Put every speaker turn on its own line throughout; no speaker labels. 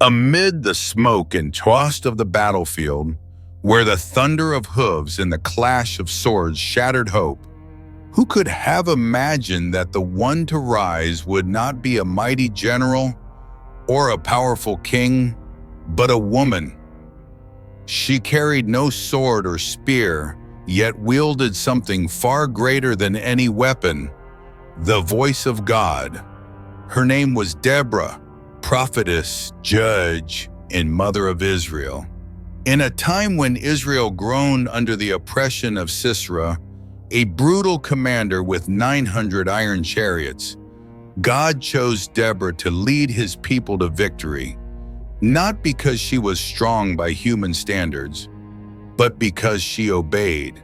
Amid the smoke and toss of the battlefield, where the thunder of hooves and the clash of swords shattered hope, who could have imagined that the one to rise would not be a mighty general or a powerful king, but a woman? She carried no sword or spear, yet wielded something far greater than any weapon, the voice of God. Her name was Deborah, prophetess, judge, and mother of Israel. In a time when Israel groaned under the oppression of Sisera, a brutal commander with 900 iron chariots, God chose Deborah to lead his people to victory, not because she was strong by human standards, but because she obeyed.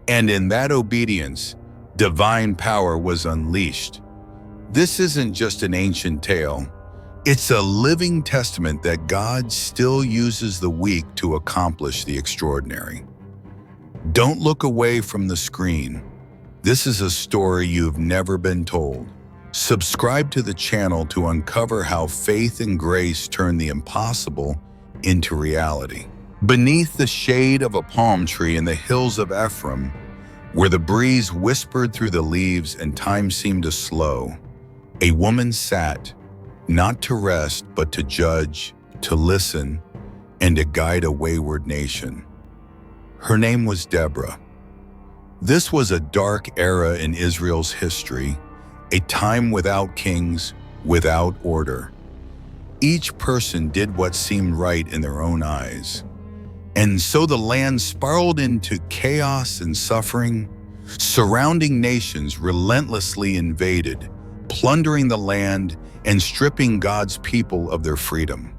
And in that obedience, divine power was unleashed. This isn't just an ancient tale. It's a living testament that God still uses the weak to accomplish the extraordinary. Don't look away from the screen. This is a story you've never been told. Subscribe to the channel to uncover how faith and grace turn the impossible into reality. Beneath the shade of a palm tree in the hills of Ephraim, where the breeze whispered through the leaves and time seemed to slow, a woman sat, not to rest, but to judge, to listen, and to guide a wayward nation. Her name was Deborah. This was a dark era in Israel's history, a time without kings, without order. Each person did what seemed right in their own eyes. And so the land spiraled into chaos and suffering. Surrounding nations relentlessly invaded, plundering the land and stripping God's people of their freedom.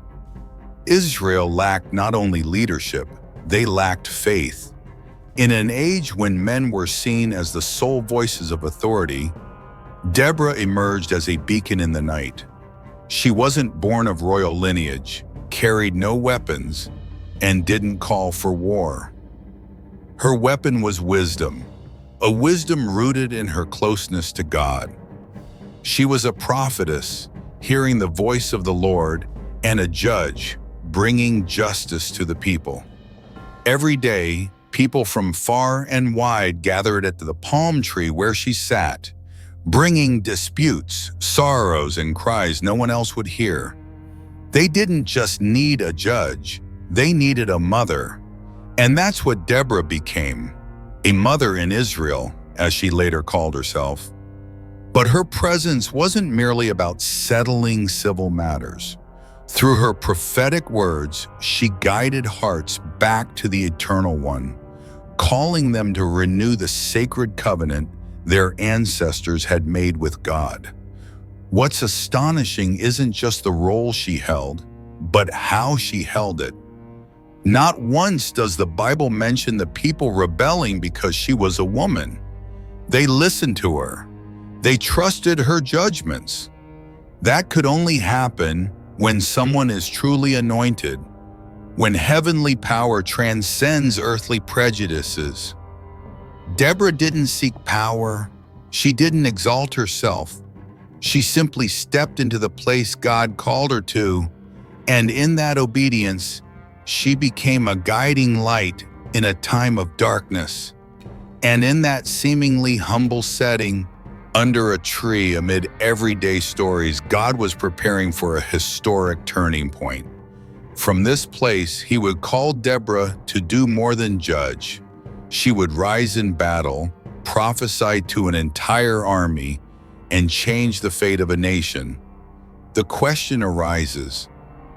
Israel lacked not only leadership, they lacked faith. In an age when men were seen as the sole voices of authority, Deborah emerged as a beacon in the night. She wasn't born of royal lineage, carried no weapons, and didn't call for war. Her weapon was wisdom, a wisdom rooted in her closeness to God. She was a prophetess, hearing the voice of the Lord, and a judge, bringing justice to the people. Every day, people from far and wide gathered at the palm tree where she sat, bringing disputes, sorrows, and cries no one else would hear. They didn't just need a judge, they needed a mother. And that's what Deborah became, a mother in Israel, as she later called herself. But her presence wasn't merely about settling civil matters. Through her prophetic words, she guided hearts back to the Eternal One, calling them to renew the sacred covenant their ancestors had made with God. What's astonishing isn't just the role she held, but how she held it. Not once does the Bible mention the people rebelling because she was a woman. They listened to her. They trusted her judgments. That could only happen when someone is truly anointed, when heavenly power transcends earthly prejudices. Deborah didn't seek power. She didn't exalt herself. She simply stepped into the place God called her to, and in that obedience, she became a guiding light in a time of darkness. And in that seemingly humble setting, under a tree amid everyday stories, God was preparing for a historic turning point. From this place, he would call Deborah to do more than judge. She would rise in battle, prophesy to an entire army, and change the fate of a nation. The question arises,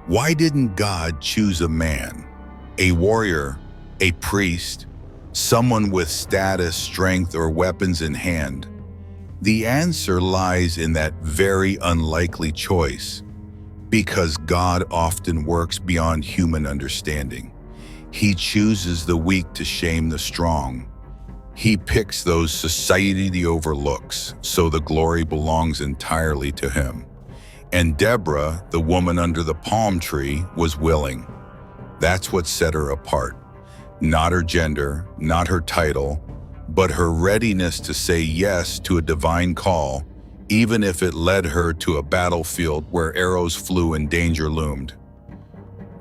why didn't God choose a man, a warrior, a priest, someone with status, strength, or weapons in hand? The answer lies in that very unlikely choice, because God often works beyond human understanding. He chooses the weak to shame the strong. He picks those society overlooks, so the glory belongs entirely to him. And Deborah, the woman under the palm tree, was willing. That's what set her apart. Not her gender, not her title, but her readiness to say yes to a divine call, even if it led her to a battlefield where arrows flew and danger loomed.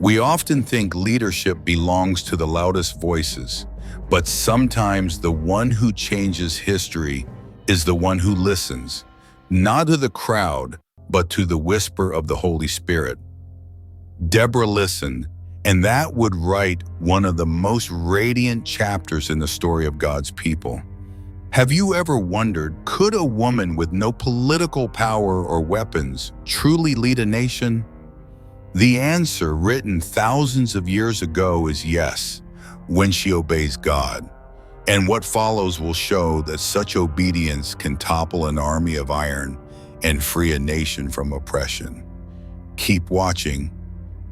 We often think leadership belongs to the loudest voices, but sometimes the one who changes history is the one who listens, not to the crowd, but to the whisper of the Holy Spirit. Deborah listened, and that would write one of the most radiant chapters in the story of God's people. Have you ever wondered, could a woman with no political power or weapons truly lead a nation? The answer, written thousands of years ago, is yes, when she obeys God. And what follows will show that such obedience can topple an army of iron and free a nation from oppression. Keep watching,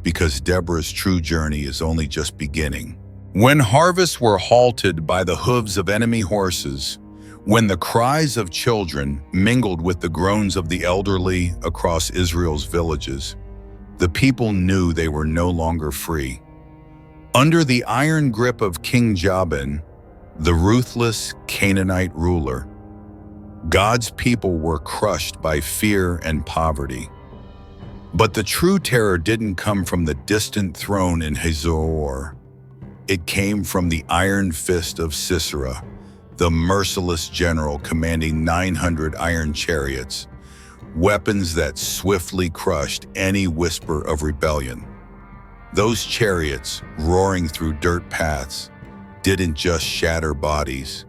because Deborah's true journey is only just beginning. When harvests were halted by the hooves of enemy horses, when the cries of children mingled with the groans of the elderly across Israel's villages, the people knew they were no longer free. Under the iron grip of King Jabin, the ruthless Canaanite ruler, God's people were crushed by fear and poverty. But the true terror didn't come from the distant throne in Hazor. It came from the iron fist of Sisera, the merciless general commanding 900 iron chariots, weapons that swiftly crushed any whisper of rebellion. Those chariots, roaring through dirt paths, didn't just shatter bodies.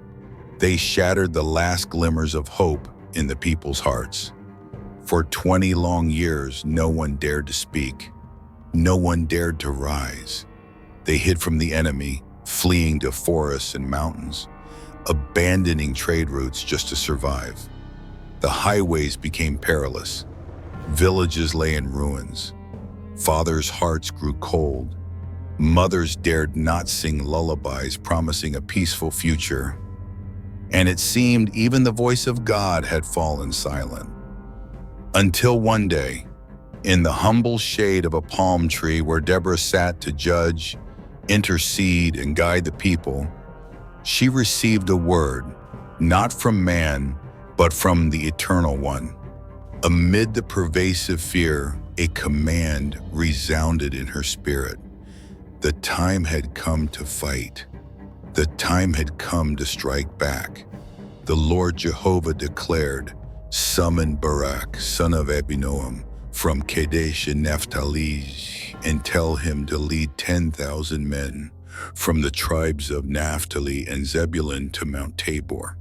They shattered the last glimmers of hope in the people's hearts. For 20 long years, no one dared to speak. No one dared to rise. They hid from the enemy, fleeing to forests and mountains, abandoning trade routes just to survive. The highways became perilous. Villages lay in ruins. Fathers' hearts grew cold. Mothers dared not sing lullabies promising a peaceful future. And it seemed even the voice of God had fallen silent. Until one day, in the humble shade of a palm tree where Deborah sat to judge, intercede, and guide the people, she received a word, not from man, but from the Eternal One. Amid the pervasive fear, a command resounded in her spirit. The time had come to fight. The time had come to strike back. The Lord Jehovah declared, "Summon Barak, son of Abinoam, from Kadesh in Naphtali, and tell him to lead 10,000 men from the tribes of Naphtali and Zebulun to Mount Tabor.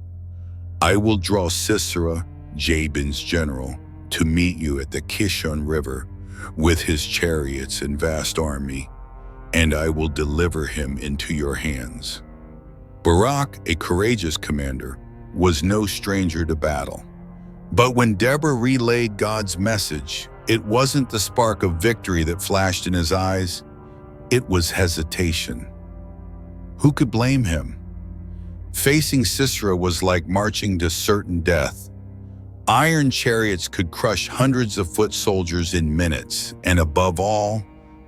I will draw Sisera, Jabin's general, to meet you at the Kishon River with his chariots and vast army, and I will deliver him into your hands." Barak, a courageous commander, was no stranger to battle. But when Deborah relayed God's message, it wasn't the spark of victory that flashed in his eyes, it was hesitation. Who could blame him? Facing Sisera was like marching to certain death. Iron chariots could crush hundreds of foot soldiers in minutes, and above all,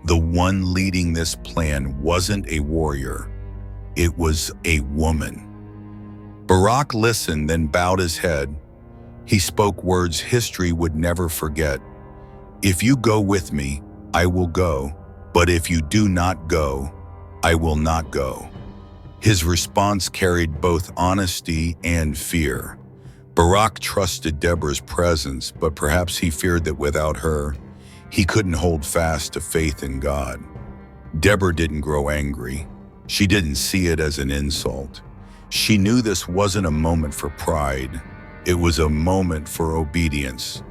the one leading this plan wasn't a warrior. It was a woman. Barak listened, then bowed his head. He spoke words history would never forget. "If you go with me, I will go, but if you do not go, I will not go." His response carried both honesty and fear. Barak trusted Deborah's presence, but perhaps he feared that without her, he couldn't hold fast to faith in God. Deborah didn't grow angry. She didn't see it as an insult. She knew this wasn't a moment for pride. It was a moment for obedience.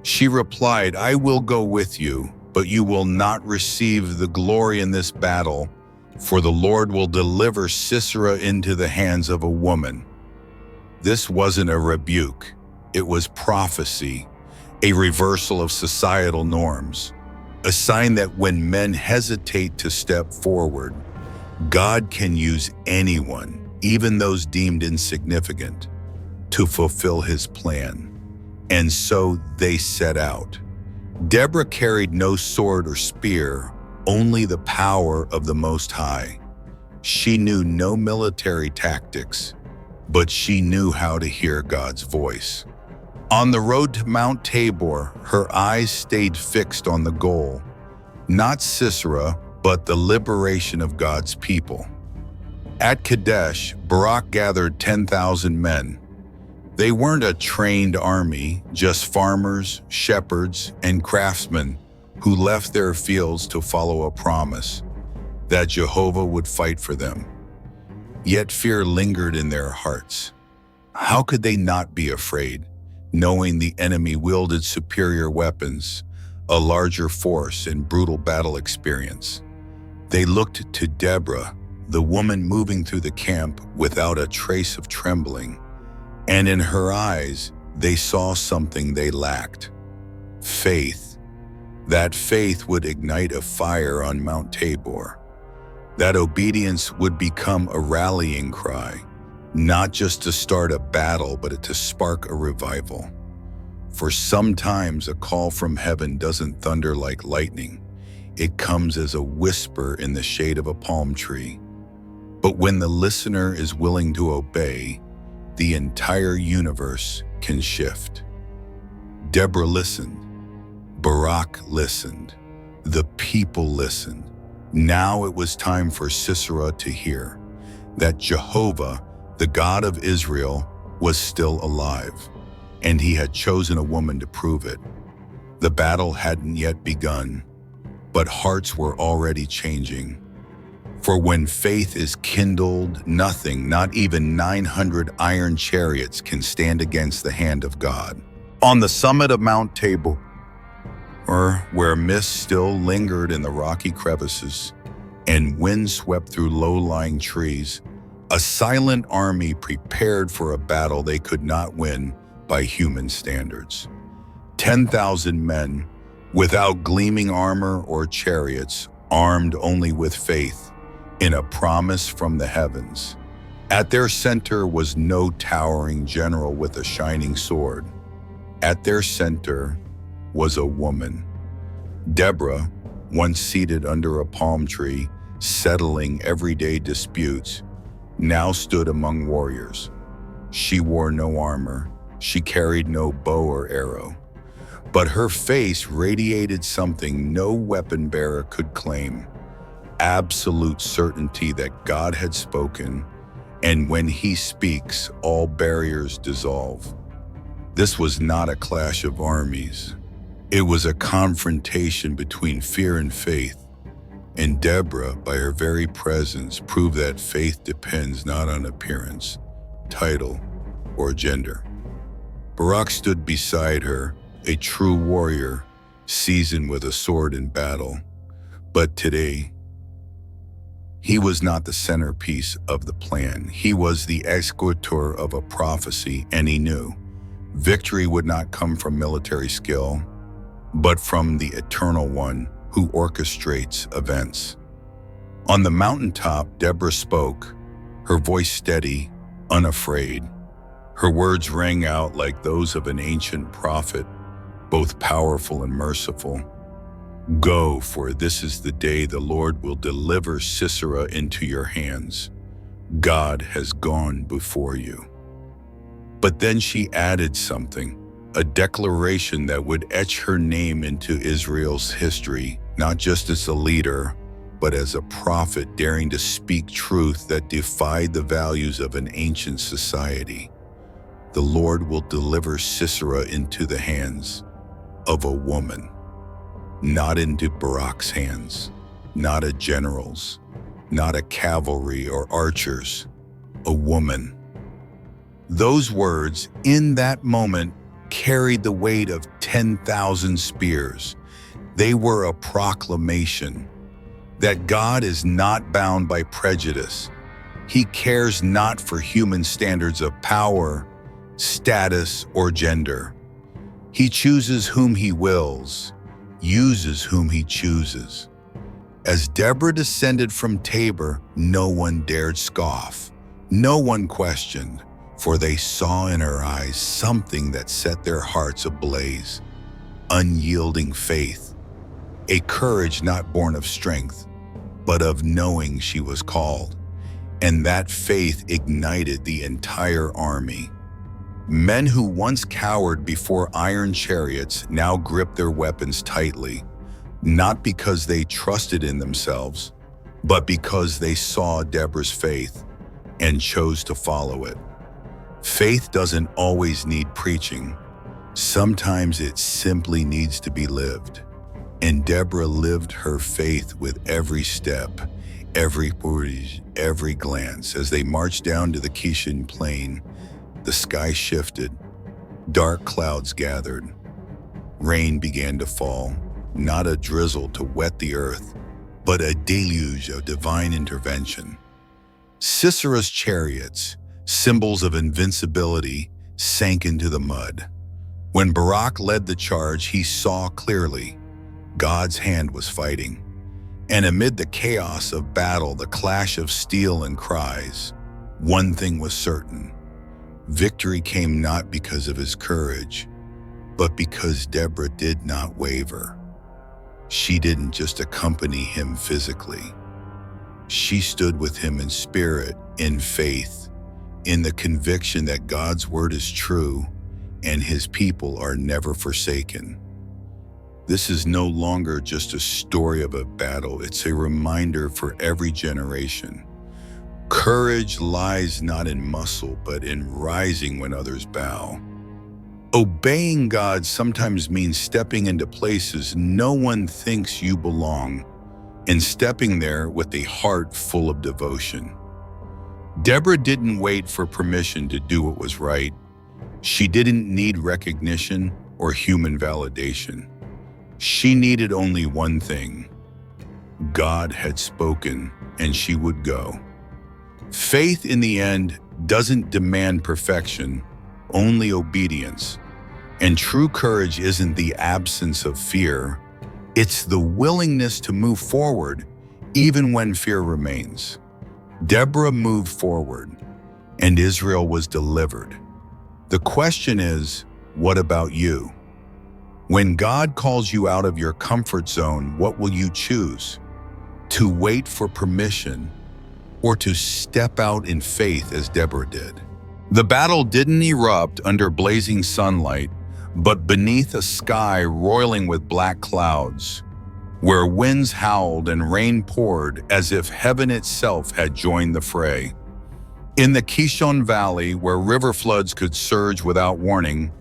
She replied, "I will go with you, but you will not receive the glory in this battle, for the Lord will deliver Sisera into the hands of a woman." This wasn't a rebuke. It was prophecy, a reversal of societal norms, a sign that when men hesitate to step forward, God can use anyone, even those deemed insignificant, to fulfill his plan. And so they set out. Deborah carried no sword or spear, only the power of the Most High. She knew no military tactics, but she knew how to hear God's voice. On the road to Mount Tabor, her eyes stayed fixed on the goal, not Sisera, but the liberation of God's people. At Kadesh, Barak gathered 10,000 men. They weren't a trained army, just farmers, shepherds, and craftsmen who left their fields to follow a promise that Jehovah would fight for them. Yet fear lingered in their hearts. How could they not be afraid, knowing the enemy wielded superior weapons, a larger force, and brutal battle experience? They looked to Deborah, the woman moving through the camp without a trace of trembling, and in her eyes, they saw something they lacked: faith. That faith would ignite a fire on Mount Tabor. That obedience would become a rallying cry, not just to start a battle, but to spark a revival. For sometimes a call from heaven doesn't thunder like lightning. It comes as a whisper in the shade of a palm tree. But when the listener is willing to obey, the entire universe can shift. Deborah listened. Barak listened. The people listened. Now it was time for Sisera to hear that Jehovah, the God of Israel, was still alive, and he had chosen a woman to prove it. The battle hadn't yet begun, but hearts were already changing. For when faith is kindled, nothing, not even 900 iron chariots, can stand against the hand of God. On the summit of Mount Tabor, where mist still lingered in the rocky crevices and wind swept through low-lying trees, a silent army prepared for a battle they could not win by human standards. 10,000 men, without gleaming armor or chariots, armed only with faith in a promise from the heavens. At their center was no towering general with a shining sword. At their center was a woman. Deborah, once seated under a palm tree, settling everyday disputes, now stood among warriors. She wore no armor. She carried no bow or arrow. But her face radiated something no weapon bearer could claim: absolute certainty that God had spoken, and when he speaks, all barriers dissolve. This was not a clash of armies. It was a confrontation between fear and faith, and Deborah, by her very presence, proved that faith depends not on appearance, title, or gender. Barak stood beside her, a true warrior, seasoned with a sword in battle. But today, he was not the centerpiece of the plan. He was the executor of a prophecy, and he knew victory would not come from military skill, but from the Eternal One who orchestrates events. On the mountaintop, Deborah spoke, her voice steady, unafraid. Her words rang out like those of an ancient prophet, both powerful and merciful. Go, for this is the day the Lord will deliver Sisera into your hands. God has gone before you. But then she added something, a declaration that would etch her name into Israel's history, not just as a leader, but as a prophet daring to speak truth that defied the values of an ancient society. The Lord will deliver Sisera into the hands of a woman, not into Barak's hands, not a general's, not a cavalry or archers, a woman. Those words, in that moment, carried the weight of 10,000 spears. They were a proclamation that God is not bound by prejudice. He cares not for human standards of power, status, or gender. He chooses whom he wills, uses whom he chooses. As Deborah descended from Tabor, no one dared scoff. No one questioned, for they saw in her eyes something that set their hearts ablaze: unyielding faith, a courage not born of strength, but of knowing she was called. And that faith ignited the entire army. Men who once cowered before iron chariots now gripped their weapons tightly. not because they trusted in themselves, but because they saw Deborah's faith and chose to follow it. Faith doesn't always need preaching. Sometimes it simply needs to be lived. And Deborah lived her faith with every step, every portage, every glance. As they marched down to the Kishan plain, the sky shifted. Dark clouds gathered. Rain began to fall, not a drizzle to wet the earth, but a deluge of divine intervention. Sisera's chariots, symbols of invincibility, sank into the mud. When Barak led the charge, he saw clearly God's hand was fighting. And amid the chaos of battle, the clash of steel and cries, one thing was certain. Victory came not because of his courage, but because Deborah did not waver. She didn't just accompany him physically. She stood with him in spirit, in faith, in the conviction that God's word is true and his people are never forsaken. This is no longer just a story of a battle, it's a reminder for every generation. Courage lies not in muscle, but in rising when others bow. Obeying God sometimes means stepping into places no one thinks you belong, and stepping there with a heart full of devotion. Deborah didn't wait for permission to do what was right. She didn't need recognition or human validation. She needed only one thing. God had spoken, and she would go. Faith, in the end, doesn't demand perfection, only obedience. And true courage isn't the absence of fear, it's the willingness to move forward, even when fear remains. Deborah moved forward, and Israel was delivered. The question is, what about you? When God calls you out of your comfort zone, what will you choose? To wait for permission, or to step out in faith as Deborah did? The battle didn't erupt under blazing sunlight, but beneath a sky roiling with black clouds, where winds howled and rain poured as if heaven itself had joined the fray. In the Kishon Valley, where river floods could surge without warning,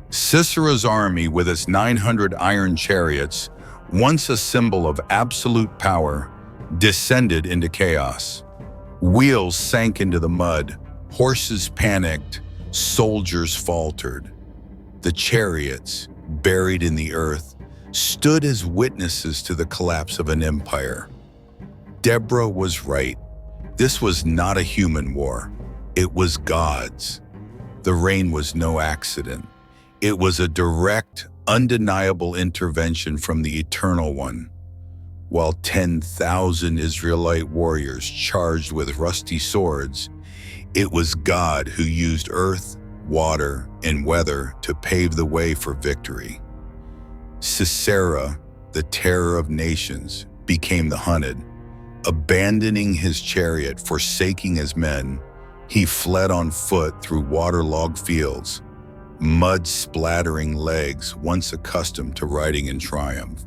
Sisera's army with its 900 iron chariots, once a symbol of absolute power, descended into chaos. Wheels sank into the mud, horses panicked, soldiers faltered. The chariots, buried in the earth, stood as witnesses to the collapse of an empire. Deborah was right. This was not a human war. It was God's. The rain was no accident. It was a direct, undeniable intervention from the Eternal One. While 10,000 Israelite warriors charged with rusty swords, it was God who used earth, water, and weather to pave the way for victory. Sisera, the terror of nations, became the hunted. Abandoning his chariot, forsaking his men, he fled on foot through waterlogged fields, mud splattering legs once accustomed to riding in triumph.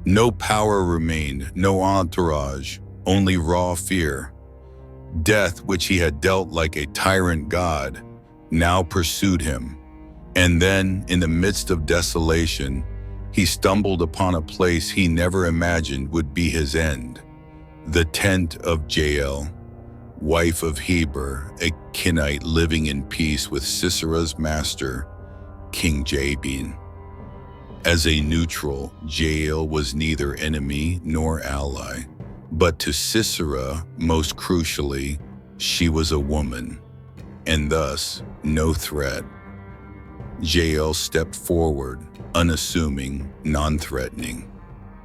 No power remained, no entourage, only raw fear. Death, which he had dealt like a tyrant god, now pursued him. And then, in the midst of desolation, he stumbled upon a place he never imagined would be his end. The tent of Jael, wife of Heber, a Kenite living in peace with Sisera's master, King Jabin. As a neutral, Jael was neither enemy nor ally, but to Sisera, most crucially, she was a woman, and thus no threat. Jael stepped forward, unassuming, non-threatening.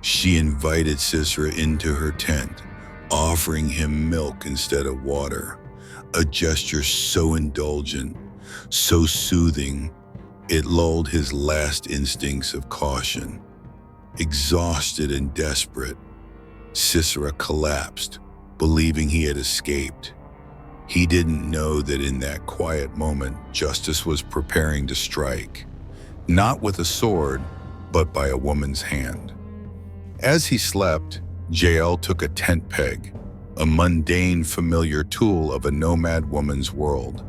She invited Sisera into her tent, offering him milk instead of water, a gesture so indulgent, so soothing, it lulled his last instincts of caution. Exhausted and desperate, Sisera collapsed, believing he had escaped. He didn't know that in that quiet moment, justice was preparing to strike, not with a sword, but by a woman's hand. As he slept, Jael took a tent peg, a mundane, familiar tool of a nomad woman's world,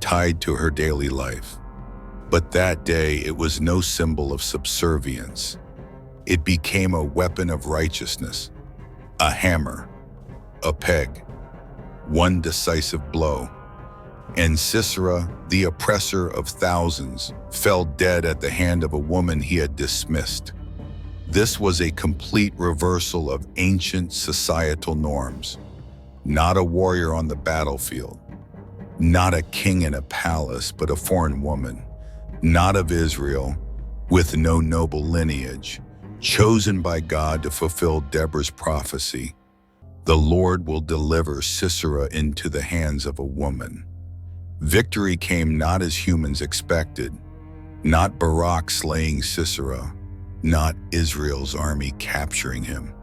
tied to her daily life. But that day, it was no symbol of subservience. It became a weapon of righteousness, a hammer, a peg, one decisive blow. And Sisera, the oppressor of thousands, fell dead at the hand of a woman he had dismissed. This was a complete reversal of ancient societal norms. Not a warrior on the battlefield, not a king in a palace, but a foreign woman, not of Israel, with no noble lineage, chosen by God to fulfill Deborah's prophecy. The Lord will deliver Sisera into the hands of a woman. Victory came not as humans expected, not Barak slaying Sisera, not Israel's army capturing him.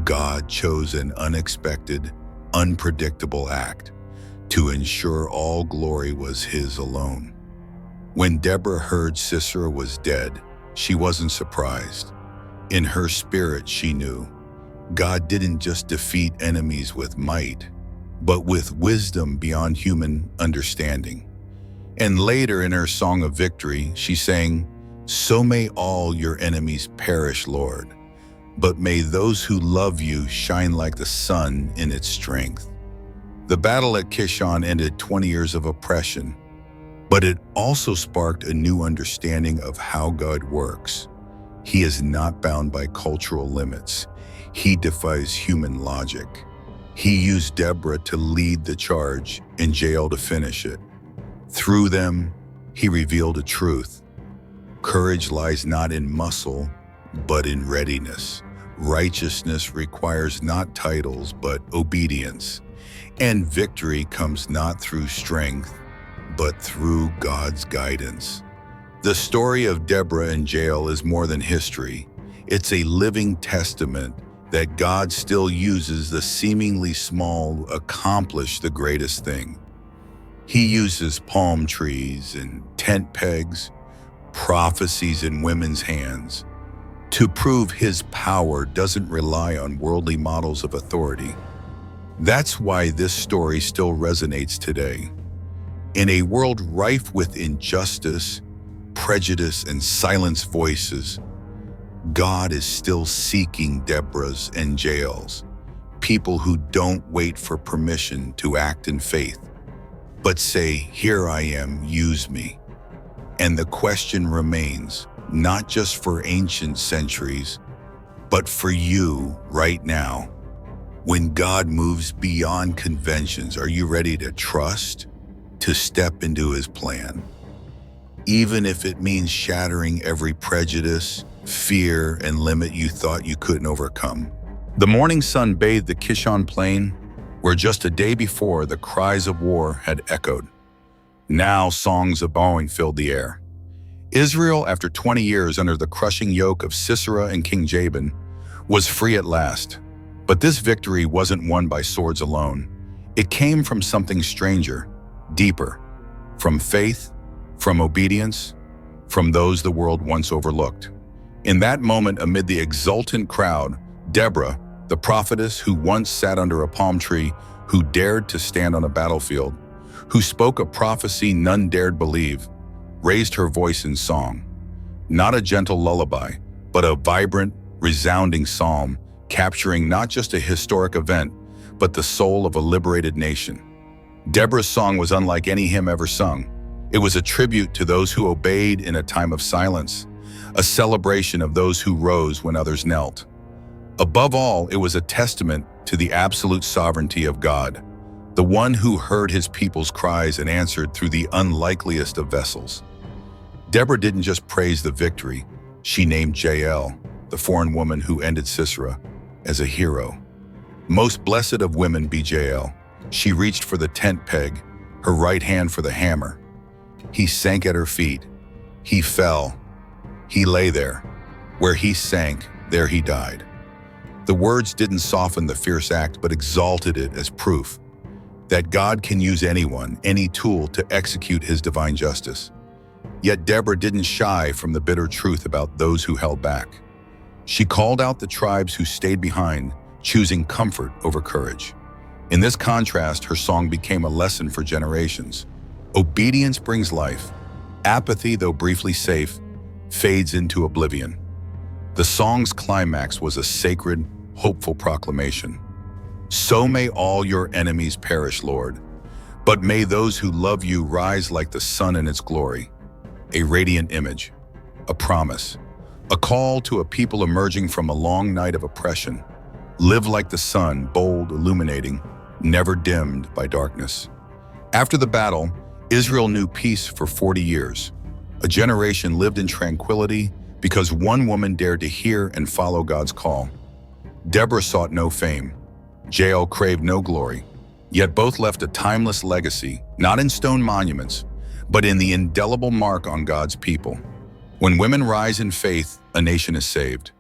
God chose an unexpected, unpredictable act to ensure all glory was his alone. When Deborah heard Sisera was dead, she wasn't surprised. In her spirit, she knew God didn't just defeat enemies with might, but with wisdom beyond human understanding. And later in her song of victory, she sang, "So may all your enemies perish, Lord, but may those who love you shine like the sun in its strength." The battle at Kishon ended 20 years of oppression, but it also sparked a new understanding of how God works. He is not bound by cultural limits. He defies human logic. He used Deborah to lead the charge and Jael to finish it. Through them, he revealed a truth. Courage lies not in muscle, but in readiness. Righteousness requires not titles, but obedience. And victory comes not through strength, but through God's guidance. The story of Deborah and Jael is more than history. It's a living testament that God still uses the seemingly small to accomplish the greatest thing. He uses palm trees and tent pegs, prophecies in women's hands, to prove his power doesn't rely on worldly models of authority. That's why this story still resonates today. In a world rife with injustice, prejudice, and silenced voices, God is still seeking Deborahs and Jaels, people who don't wait for permission to act in faith, but say, "Here I am, use me." And the question remains, not just for ancient centuries, but for you right now. When God moves beyond conventions, are you ready to trust, to step into his plan? Even if it means shattering every prejudice, fear, and limit you thought you couldn't overcome. The morning sun bathed the Kishon plain, where just a day before the cries of war had echoed. Now songs of bowing filled the air. Israel, after 20 years under the crushing yoke of Sisera and King Jabin, was free at last. But this victory wasn't won by swords alone. It came from something stranger, deeper, from faith, from obedience, from those the world once overlooked. In that moment, amid the exultant crowd, Deborah, the prophetess who once sat under a palm tree, who dared to stand on a battlefield, who spoke a prophecy none dared believe, raised her voice in song. Not a gentle lullaby, but a vibrant, resounding psalm, capturing not just a historic event, but the soul of a liberated nation. Deborah's song was unlike any hymn ever sung. It was a tribute to those who obeyed in a time of silence, a celebration of those who rose when others knelt. Above all, it was a testament to the absolute sovereignty of God, the one who heard his people's cries and answered through the unlikeliest of vessels. Deborah didn't just praise the victory, she named Jael, the foreign woman who ended Sisera, as a hero. Most blessed of women be Jael. She reached for the tent peg, her right hand for the hammer. He sank at her feet. He fell. He lay there. Where he sank, there he died. The words didn't soften the fierce act, but exalted it as proof that God can use anyone, any tool to execute his divine justice. Yet Deborah didn't shy from the bitter truth about those who held back. She called out the tribes who stayed behind, choosing comfort over courage. In this contrast, her song became a lesson for generations. Obedience brings life. Apathy, though briefly safe, fades into oblivion. The song's climax was a sacred, hopeful proclamation. So may all your enemies perish, Lord, but may those who love you rise like the sun in its glory. A radiant image, a promise, a call to a people emerging from a long night of oppression. Live like the sun, bold, illuminating, never dimmed by darkness. After the battle, Israel knew peace for 40 years. A generation lived in tranquility because one woman dared to hear and follow God's call. Deborah sought no fame. Jael craved no glory. Yet both left a timeless legacy, not in stone monuments, but in the indelible mark on God's people. When women rise in faith, a nation is saved.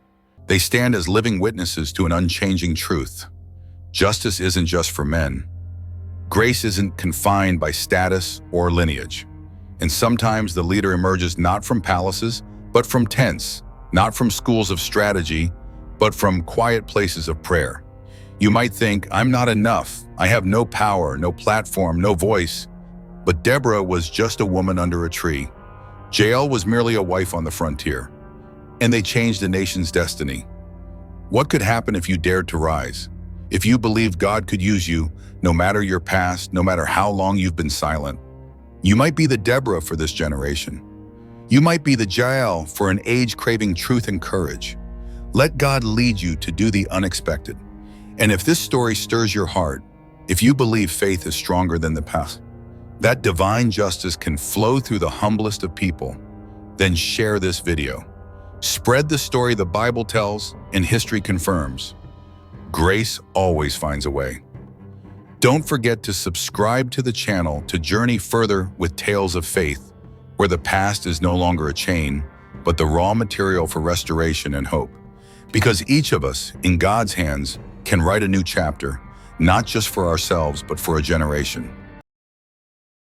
They stand as living witnesses to an unchanging truth. Justice isn't just for men. Grace isn't confined by status or lineage. And sometimes the leader emerges not from palaces, but from tents, not from schools of strategy, but from quiet places of prayer. You might think, I'm not enough. I have no power, no platform, no voice. But Deborah was just a woman under a tree. Jael was merely a wife on the frontier. And they changed the nation's destiny. What could happen if you dared to rise? If you believed God could use you, no matter your past, no matter how long you've been silent? You might be the Deborah for this generation. You might be the Jael for an age craving truth and courage. Let God lead you to do the unexpected. And if this story stirs your heart, if you believe faith is stronger than the past, that divine justice can flow through the humblest of people, then share this video. Spread the story the Bible tells and history confirms. Grace always finds a way. Don't forget to subscribe to the channel to journey further with tales of faith, where the past is no longer a chain, but the raw material for restoration and hope. Because each of us, in God's hands, can write a new chapter, not just for ourselves, but for a generation.